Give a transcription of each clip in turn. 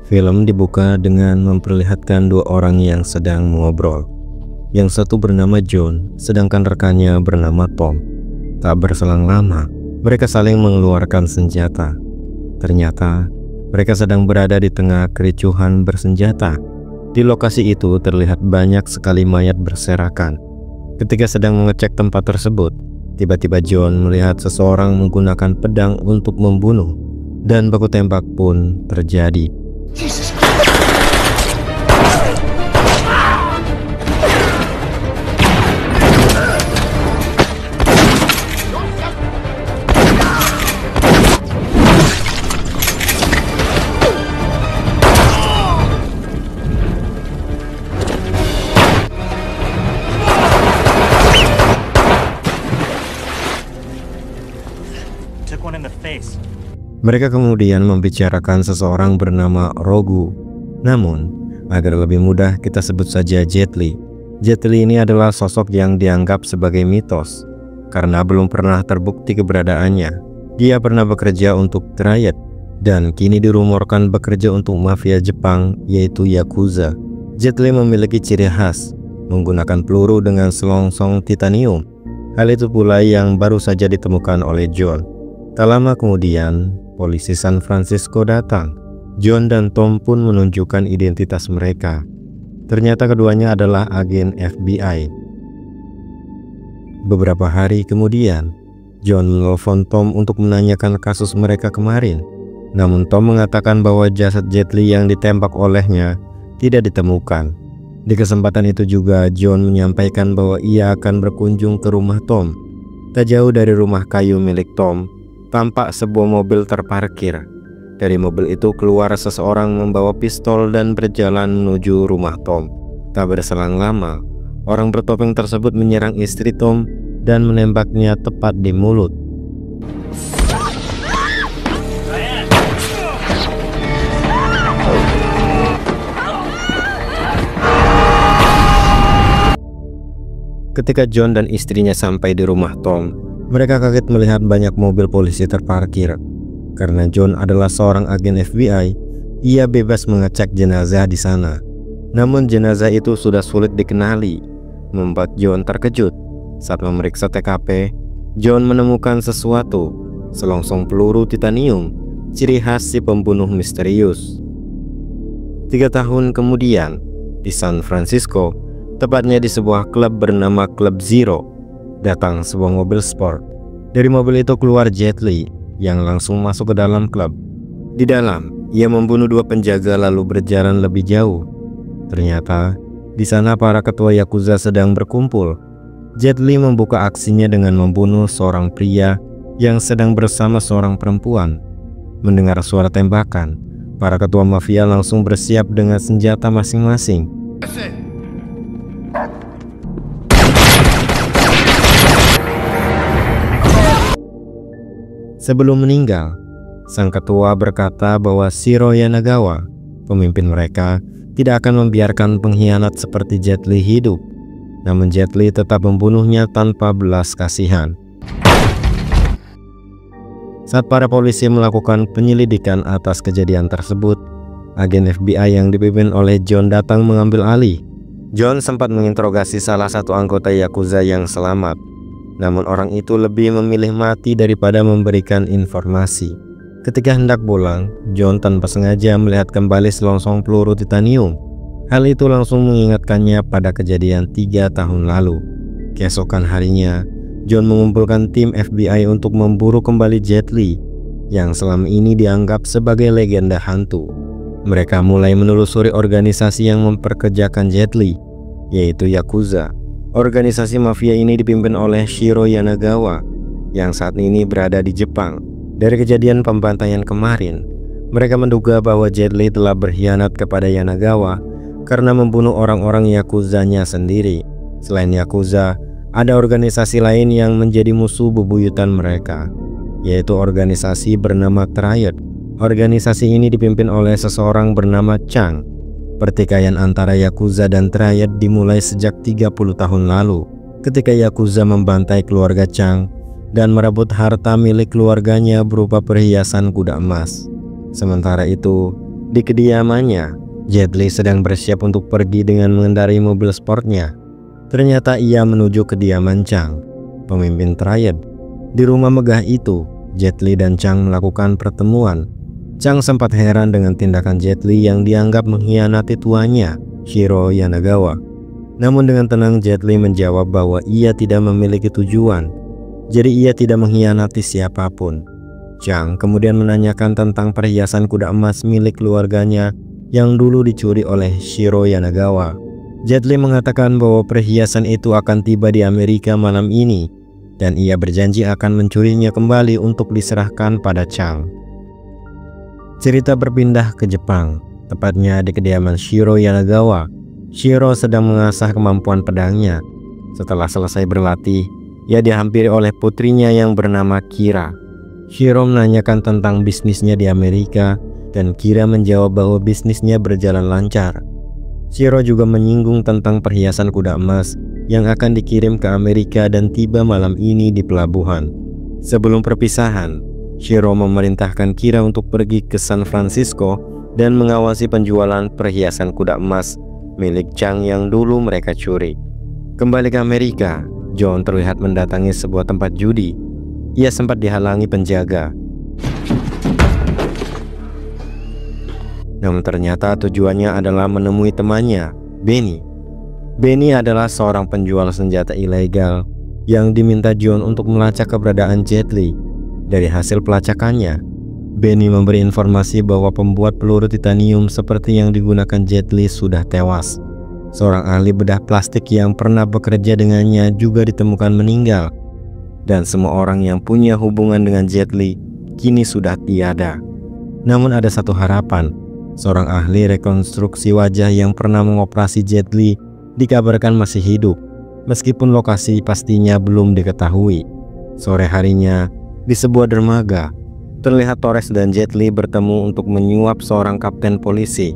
Film dibuka dengan memperlihatkan dua orang yang sedang mengobrol. Yang satu bernama John, sedangkan rekannya bernama Tom. Tak berselang lama, mereka saling mengeluarkan senjata. Ternyata, mereka sedang berada di tengah kericuhan bersenjata. Di lokasi itu terlihat banyak sekali mayat berserakan. Ketika sedang mengecek tempat tersebut, tiba-tiba John melihat seseorang menggunakan pedang untuk membunuh, dan baku tembak pun terjadi. Took one in the face. Mereka kemudian membicarakan seseorang bernama Rogu. Namun, agar lebih mudah kita sebut saja Jet Li. Jet Li ini adalah sosok yang dianggap sebagai mitos karena belum pernah terbukti keberadaannya. Dia pernah bekerja untuk Triad dan kini dirumorkan bekerja untuk mafia Jepang yaitu Yakuza. Jet Li memiliki ciri khas menggunakan peluru dengan selongsong titanium. Hal itu pula yang baru saja ditemukan oleh John. Tak lama kemudian, polisi San Francisco datang. John dan Tom pun menunjukkan identitas mereka. Ternyata keduanya adalah agen FBI. Beberapa hari kemudian, John menelpon Tom untuk menanyakan kasus mereka kemarin. Namun Tom mengatakan bahwa jasad Jet Li yang ditembak olehnya tidak ditemukan. Di kesempatan itu juga John menyampaikan bahwa ia akan berkunjung ke rumah Tom. Tak jauh dari rumah kayu milik Tom, tampak sebuah mobil terparkir. Dari mobil itu keluar seseorang membawa pistol dan berjalan menuju rumah Tom. Tak berselang lama, orang bertopeng tersebut menyerang istri Tom dan menembaknya tepat di mulut. Ketika John dan istrinya sampai di rumah Tom, mereka kaget melihat banyak mobil polisi terparkir. Karena John adalah seorang agen FBI, ia bebas mengecek jenazah di sana. Namun jenazah itu sudah sulit dikenali, membuat John terkejut. Saat memeriksa TKP, John menemukan sesuatu, selongsong peluru titanium, ciri khas si pembunuh misterius. 3 tahun kemudian, di San Francisco, tepatnya di sebuah klub bernama Club Zero, datang sebuah mobil sport. Dari mobil itu keluar Jet Li yang langsung masuk ke dalam klub. Di dalam, ia membunuh 2 penjaga lalu berjalan lebih jauh. Ternyata, di sana para ketua Yakuza sedang berkumpul. Jet Li membuka aksinya dengan membunuh seorang pria yang sedang bersama seorang perempuan. Mendengar suara tembakan, para ketua mafia langsung bersiap dengan senjata masing-masing. Sebelum meninggal, sang ketua berkata bahwa Shiro Yanagawa, pemimpin mereka, tidak akan membiarkan pengkhianat seperti Jet Li hidup. Namun Jet Li tetap membunuhnya tanpa belas kasihan. Saat para polisi melakukan penyelidikan atas kejadian tersebut, agen FBI yang dipimpin oleh John datang mengambil alih. John sempat menginterogasi salah satu anggota Yakuza yang selamat. Namun orang itu lebih memilih mati daripada memberikan informasi. Ketika hendak pulang, John tanpa sengaja melihat kembali selongsong peluru titanium. Hal itu langsung mengingatkannya pada kejadian 3 tahun lalu. Keesokan harinya, John mengumpulkan tim FBI untuk memburu kembali Jet Li, yang selama ini dianggap sebagai legenda hantu. Mereka mulai menelusuri organisasi yang memperkerjakan Jet Li, yaitu Yakuza. Organisasi mafia ini dipimpin oleh Shiro Yanagawa yang saat ini berada di Jepang. Dari kejadian pembantaian kemarin, mereka menduga bahwa Jet Li telah berkhianat kepada Yanagawa karena membunuh orang-orang Yakuzanya sendiri. Selain Yakuza, ada organisasi lain yang menjadi musuh bebuyutan mereka, yaitu organisasi bernama Triad. Organisasi ini dipimpin oleh seseorang bernama Chang. Pertikaian antara Yakuza dan Triad dimulai sejak 30 tahun lalu, ketika Yakuza membantai keluarga Chang dan merebut harta milik keluarganya berupa perhiasan kuda emas. Sementara itu, Di kediamannya, Jet Li sedang bersiap untuk pergi dengan mengendarai mobil sportnya. Ternyata ia menuju kediaman Chang, pemimpin Triad. Di rumah megah itu, Jet Li dan Chang melakukan pertemuan. Chang sempat heran dengan tindakan Jet Li yang dianggap mengkhianati tuannya, Shiro Yanagawa. Namun dengan tenang Jet Li menjawab bahwa ia tidak memiliki tujuan, jadi ia tidak mengkhianati siapapun. Chang kemudian menanyakan tentang perhiasan kuda emas milik keluarganya yang dulu dicuri oleh Shiro Yanagawa. Jet Li mengatakan bahwa perhiasan itu akan tiba di Amerika malam ini dan ia berjanji akan mencurinya kembali untuk diserahkan pada Chang. Cerita berpindah ke Jepang, tepatnya di kediaman Shiro Yanagawa. Shiro sedang mengasah kemampuan pedangnya. Setelah selesai berlatih, ia dihampiri oleh putrinya yang bernama Kira. Shiro menanyakan tentang bisnisnya di Amerika dan Kira menjawab bahwa bisnisnya berjalan lancar. Shiro juga menyinggung tentang perhiasan kuda emas yang akan dikirim ke Amerika dan tiba malam ini di pelabuhan. Sebelum perpisahan, Shiro memerintahkan Kira untuk pergi ke San Francisco dan mengawasi penjualan perhiasan kuda emas milik Chang yang dulu mereka curi. Kembali ke Amerika, John terlihat mendatangi sebuah tempat judi. Ia sempat dihalangi penjaga. Namun ternyata tujuannya adalah menemui temannya, Benny. Benny adalah seorang penjual senjata ilegal yang diminta John untuk melacak keberadaan Jet Li. Dari hasil pelacakannya, Benny memberi informasi bahwa pembuat peluru titanium seperti yang digunakan Jet Li sudah tewas. Seorang ahli bedah plastik yang pernah bekerja dengannya juga ditemukan meninggal. Dan semua orang yang punya hubungan dengan Jet Li kini sudah tiada. Namun ada satu harapan, seorang ahli rekonstruksi wajah yang pernah mengoperasi Jet Li dikabarkan masih hidup, meskipun lokasi pastinya belum diketahui. Sore harinya, di sebuah dermaga, terlihat Torres dan Jet Li bertemu untuk menyuap seorang kapten polisi.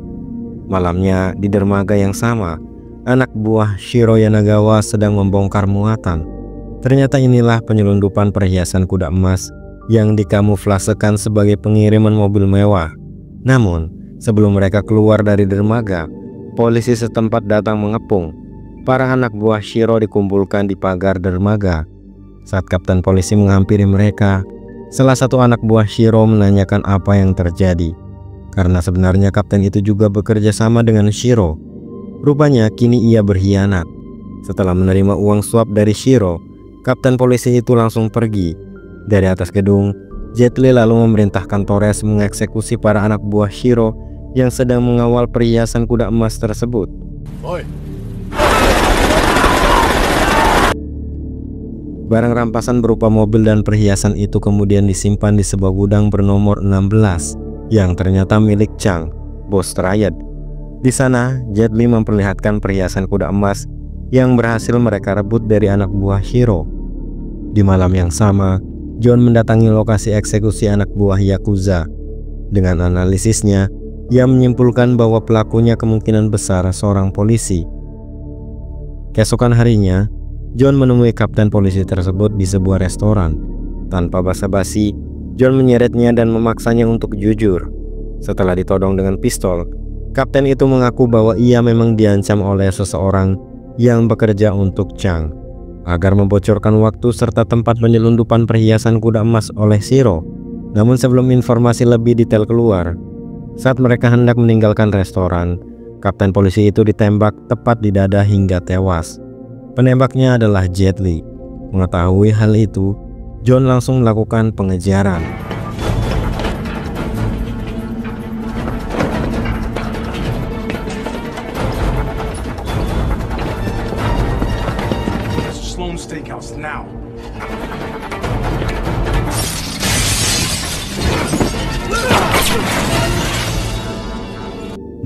Malamnya di dermaga yang sama, anak buah Shiro Yanagawa sedang membongkar muatan. Ternyata inilah penyelundupan perhiasan kuda emas yang dikamuflasekan sebagai pengiriman mobil mewah. Namun, sebelum mereka keluar dari dermaga, polisi setempat datang mengepung. Para anak buah Shiro dikumpulkan di pagar dermaga. Saat kapten polisi menghampiri mereka, salah satu anak buah Shiro menanyakan apa yang terjadi. Karena sebenarnya kapten itu juga bekerja sama dengan Shiro. Rupanya kini ia berkhianat. Setelah menerima uang suap dari Shiro, kapten polisi itu langsung pergi. Dari atas gedung, Jet Li lalu memerintahkan Torres mengeksekusi para anak buah Shiro yang sedang mengawal perhiasan kuda emas tersebut. Oi. Barang rampasan berupa mobil dan perhiasan itu kemudian disimpan di sebuah gudang bernomor 16 yang ternyata milik Chang, bos Triad. Di sana, Jet Li memperlihatkan perhiasan kuda emas yang berhasil mereka rebut dari anak buah Shiro. Di malam yang sama, John mendatangi lokasi eksekusi anak buah Yakuza. Dengan analisisnya, ia menyimpulkan bahwa pelakunya kemungkinan besar seorang polisi. Keesokan harinya, John menemui kapten polisi tersebut di sebuah restoran. Tanpa basa-basi, John menyeretnya dan memaksanya untuk jujur. Setelah ditodong dengan pistol, kapten itu mengaku bahwa ia memang diancam oleh seseorang yang bekerja untuk Chang agar membocorkan waktu serta tempat penyelundupan perhiasan kuda emas oleh Shiro. Namun sebelum informasi lebih detail keluar, saat mereka hendak meninggalkan restoran, kapten polisi itu ditembak tepat di dada hingga tewas. Penembaknya adalah Jet Li. Mengetahui hal itu, John langsung melakukan pengejaran. Steakhouse now.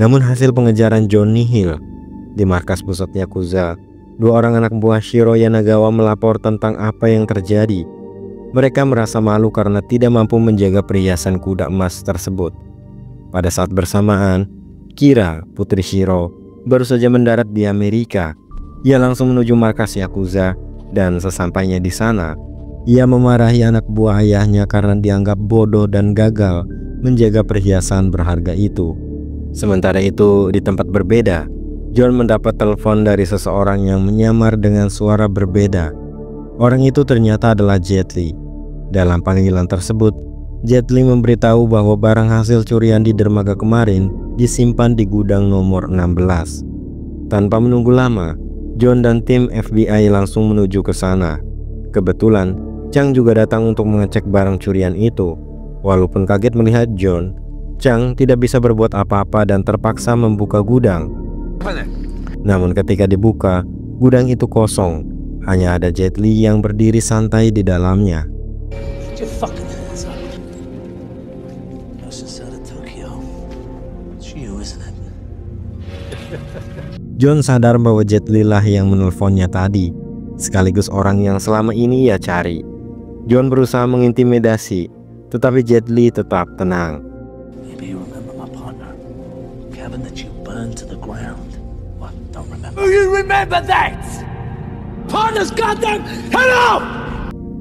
Namun hasil pengejaran John nihil. Di markas pusat Yakuza, dua orang anak buah Shiro Yanagawa melapor tentang apa yang terjadi. Mereka merasa malu karena tidak mampu menjaga perhiasan kuda emas tersebut. Pada saat bersamaan, Kira, putri Shiro, baru saja mendarat di Amerika. Ia langsung menuju markas Yakuza dan sesampainya di sana, ia memarahi anak buah ayahnya karena dianggap bodoh dan gagal menjaga perhiasan berharga itu. Sementara itu, di tempat berbeda, John mendapat telepon dari seseorang yang menyamar dengan suara berbeda. Orang itu ternyata adalah Jet Li. Dalam panggilan tersebut, Jet Li memberitahu bahwa barang hasil curian di dermaga kemarin disimpan di gudang nomor 16. Tanpa menunggu lama, John dan tim FBI langsung menuju ke sana. Kebetulan, Chang juga datang untuk mengecek barang curian itu. Walaupun kaget melihat John, Chang tidak bisa berbuat apa-apa dan terpaksa membuka gudang. Namun ketika dibuka, gudang itu kosong. Hanya ada Jet Li yang berdiri santai di dalamnya. John sadar bahwa Jet Li lah yang menelponnya tadi, sekaligus orang yang selama ini ia cari. John berusaha mengintimidasi, tetapi Jet Li tetap tenang.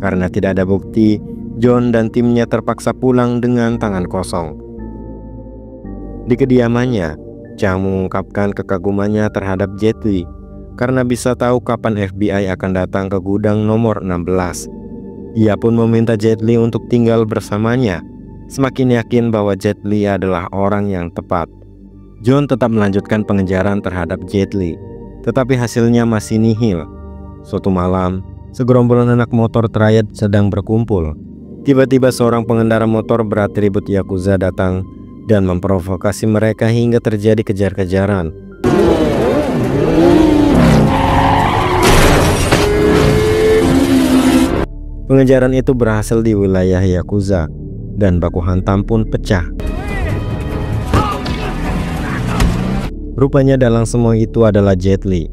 Karena tidak ada bukti, John dan timnya terpaksa pulang dengan tangan kosong. Di kediamannya, Chang mengungkapkan kekagumannya terhadap Jet Li karena bisa tahu kapan FBI akan datang ke gudang nomor 16. Ia pun meminta Jet Li untuk tinggal bersamanya, semakin yakin bahwa Jet Li adalah orang yang tepat. John tetap melanjutkan pengejaran terhadap Jet Li, tetapi hasilnya masih nihil. Suatu malam, segerombolan anak motor triad sedang berkumpul. Tiba-tiba seorang pengendara motor beratribut Yakuza datang dan memprovokasi mereka hingga terjadi kejar-kejaran. Pengejaran itu berhasil di wilayah Yakuza dan baku hantam pun pecah. Rupanya dalam semua itu adalah Jet Li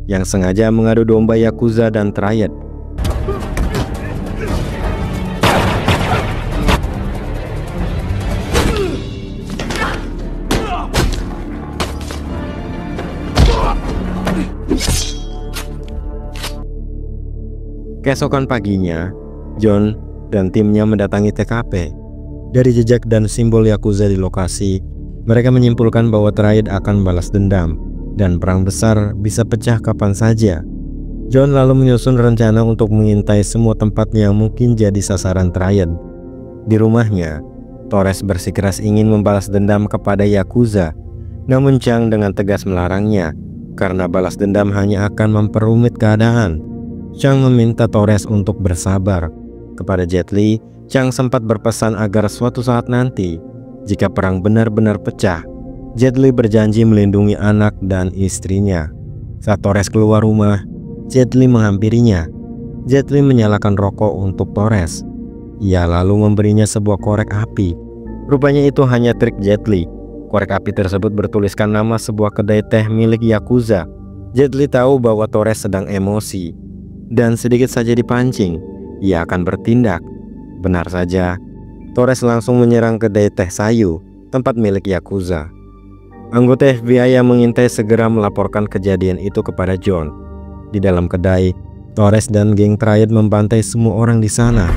yang sengaja mengadu domba Yakuza dan Triad. Keesokan paginya, John dan timnya mendatangi TKP. Dari jejak dan simbol Yakuza di lokasi, mereka menyimpulkan bahwa Triad akan balas dendam dan perang besar bisa pecah kapan saja. John lalu menyusun rencana untuk mengintai semua tempat yang mungkin jadi sasaran Triad. Di rumahnya, Torres bersikeras ingin membalas dendam kepada Yakuza, namun Chang dengan tegas melarangnya karena balas dendam hanya akan memperumit keadaan. Chang meminta Torres untuk bersabar. Kepada Jet Li, Chang sempat berpesan agar suatu saat nanti, jika perang benar-benar pecah, Jet Li berjanji melindungi anak dan istrinya. Saat Torres keluar rumah, Jet Li menghampirinya. Jet Li menyalakan rokok untuk Torres. Ia lalu memberinya sebuah korek api. Rupanya itu hanya trik Jet Li. Korek api tersebut bertuliskan nama sebuah kedai teh milik Yakuza. Jet Li tahu bahwa Torres sedang emosi, dan sedikit saja dipancing, ia akan bertindak. Benar saja, Torres langsung menyerang kedai teh Sayu, tempat milik Yakuza. Anggota FBI yang mengintai segera melaporkan kejadian itu kepada John. Di dalam kedai, Torres dan geng Triad membantai semua orang di sana.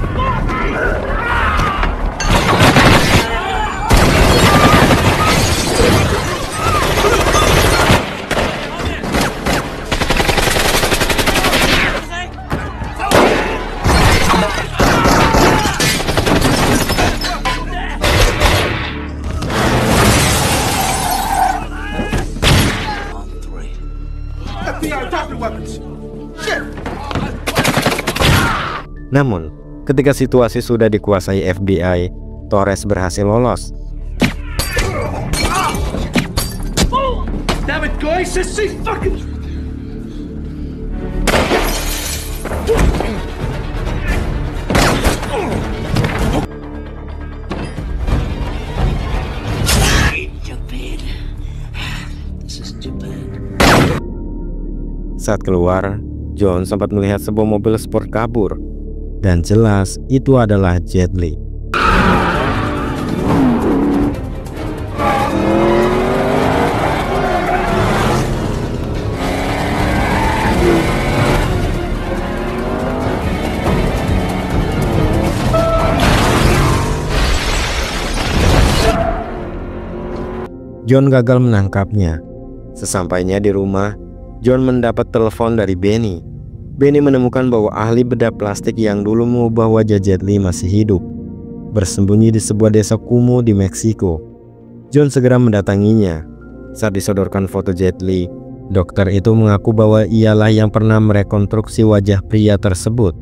Namun, ketika situasi sudah dikuasai FBI, Torres berhasil lolos. Damn it, guys, this is fucking. Saat keluar, John sempat melihat sebuah mobil sport kabur. Dan jelas itu adalah Jet Li. John gagal menangkapnya. Sesampainya di rumah, John mendapat telepon dari Benny. Benny menemukan bahwa ahli bedah plastik yang dulu mengubah wajah Jet Li masih hidup, bersembunyi di sebuah desa kumuh di Meksiko. John segera mendatanginya. Saat disodorkan foto Jet Li, dokter itu mengaku bahwa ialah yang pernah merekonstruksi wajah pria tersebut.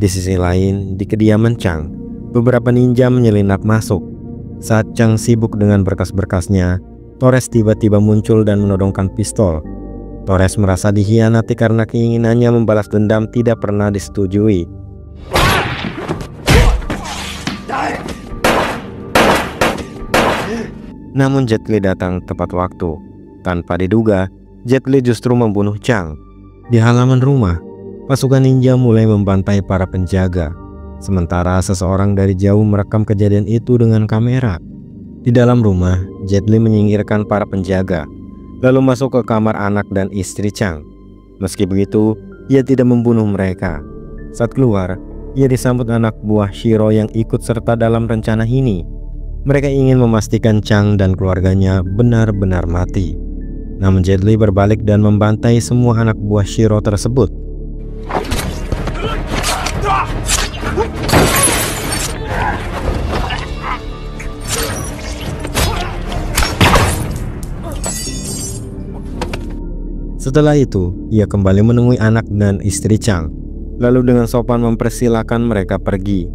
Di sisi lain, di kediaman Chang, beberapa ninja menyelinap masuk. Saat Chang sibuk dengan berkas-berkasnya, Torres tiba-tiba muncul dan menodongkan pistol. Torres merasa dikhianati karena keinginannya membalas dendam tidak pernah disetujui. Namun Jet Li datang tepat waktu. Tanpa diduga, Jet Li justru membunuh Chang. Di halaman rumah, pasukan ninja mulai membantai para penjaga. Sementara seseorang dari jauh merekam kejadian itu dengan kamera. Di dalam rumah, Jet Li menyingkirkan para penjaga, lalu masuk ke kamar anak dan istri Chang. Meski begitu, ia tidak membunuh mereka. Saat keluar, ia disambut anak buah Shiro yang ikut serta dalam rencana ini. Mereka ingin memastikan Chang dan keluarganya benar-benar mati. Namun Jet Li berbalik dan membantai semua anak buah Shiro tersebut. Setelah itu, ia kembali menemui anak dan istri Chang, lalu dengan sopan mempersilahkan mereka pergi.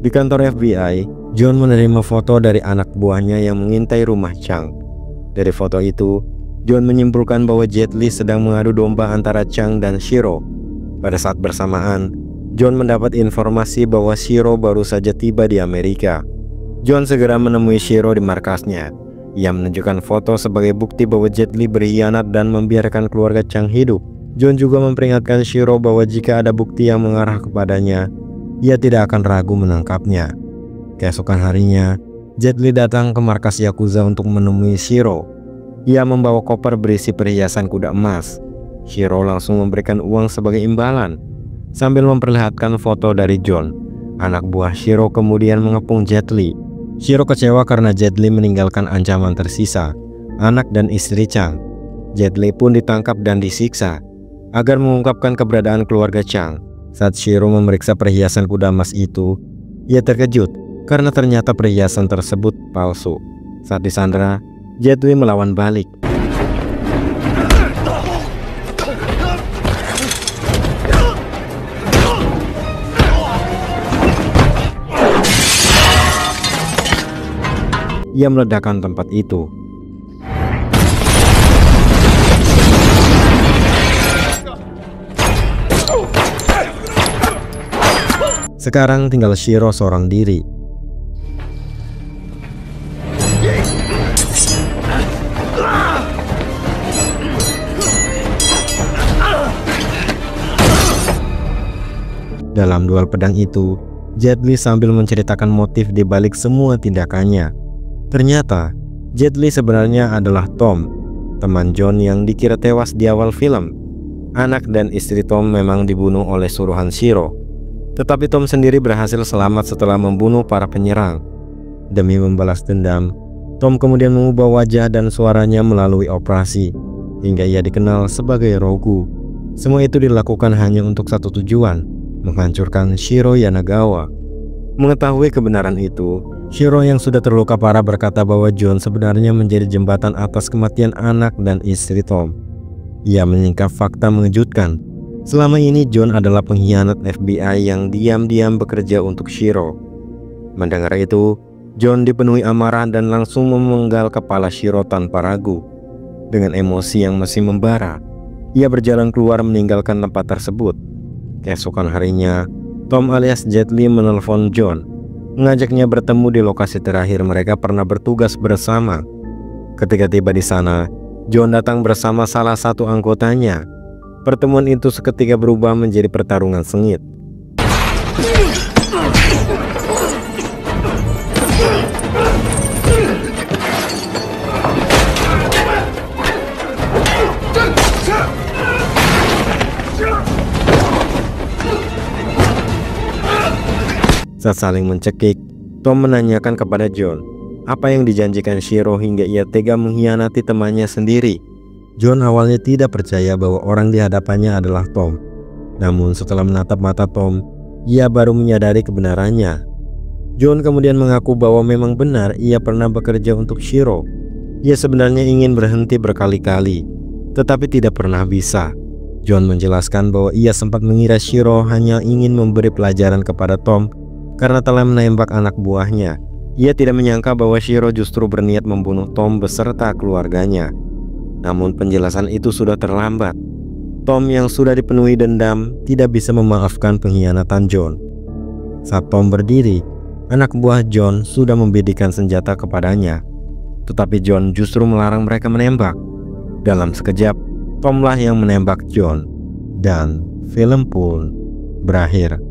Di kantor FBI, John menerima foto dari anak buahnya yang mengintai rumah Chang. Dari foto itu, John menyimpulkan bahwa Jet Li sedang mengadu domba antara Chang dan Shiro. Pada saat bersamaan, John mendapat informasi bahwa Shiro baru saja tiba di Amerika. John segera menemui Shiro di markasnya. Ia menunjukkan foto sebagai bukti bahwa Jet Li berkhianat dan membiarkan keluarga Chang hidup. John juga memperingatkan Shiro bahwa jika ada bukti yang mengarah kepadanya, ia tidak akan ragu menangkapnya. Keesokan harinya, Jet Li datang ke markas Yakuza untuk menemui Shiro. Ia membawa koper berisi perhiasan kuda emas. Shiro langsung memberikan uang sebagai imbalan. Sambil memperlihatkan foto dari John, anak buah Shiro kemudian mengepung Jet Li. Shiro kecewa karena Jet Li meninggalkan ancaman tersisa, anak dan istri Chang. Jet Li pun ditangkap dan disiksa agar mengungkapkan keberadaan keluarga Chang. Saat Shiro memeriksa perhiasan kuda emas itu, ia terkejut karena ternyata perhiasan tersebut palsu. Saat disandera, Jet Li melawan balik. Ia meledakkan tempat itu. Sekarang tinggal Shiro seorang diri. Dalam duel pedang itu, Jet Li sambil menceritakan motif di balik semua tindakannya. Ternyata, Jet Li sebenarnya adalah Tom, teman John yang dikira tewas di awal film. Anak dan istri Tom memang dibunuh oleh suruhan Shiro. Tetapi Tom sendiri berhasil selamat setelah membunuh para penyerang. Demi membalas dendam, Tom kemudian mengubah wajah dan suaranya melalui operasi, hingga ia dikenal sebagai Rogu. Semua itu dilakukan hanya untuk satu tujuan, menghancurkan Shiro Yanagawa. Mengetahui kebenaran itu, Shiro yang sudah terluka parah berkata bahwa John sebenarnya menjadi jembatan atas kematian anak dan istri Tom. Ia menyingkap fakta mengejutkan. Selama ini John adalah pengkhianat FBI yang diam-diam bekerja untuk Shiro. Mendengar itu, John dipenuhi amarah dan langsung memenggal kepala Shiro tanpa ragu. Dengan emosi yang masih membara, ia berjalan keluar meninggalkan tempat tersebut. Keesokan harinya, Tom alias Jet Li menelpon John, mengajaknya bertemu di lokasi terakhir mereka pernah bertugas bersama. Ketika tiba di sana, John datang bersama salah satu anggotanya. Pertemuan itu seketika berubah menjadi pertarungan sengit. Saat saling mencekik, Tom menanyakan kepada John, Apa yang dijanjikan Shiro hingga ia tega mengkhianati temannya sendiri? John awalnya tidak percaya bahwa orang di hadapannya adalah Tom. Namun setelah menatap mata Tom, ia baru menyadari kebenarannya. John kemudian mengaku bahwa memang benar ia pernah bekerja untuk Shiro. Ia sebenarnya ingin berhenti berkali-kali, tetapi tidak pernah bisa. John menjelaskan bahwa ia sempat mengira Shiro hanya ingin memberi pelajaran kepada Tom karena telah menembak anak buahnya. Ia tidak menyangka bahwa Shiro justru berniat membunuh Tom beserta keluarganya. Namun penjelasan itu sudah terlambat. Tom yang sudah dipenuhi dendam tidak bisa memaafkan pengkhianatan John. Saat Tom berdiri, anak buah John sudah membidikan senjata kepadanya. Tetapi John justru melarang mereka menembak. Dalam sekejap, Tomlah yang menembak John. Dan film pun berakhir.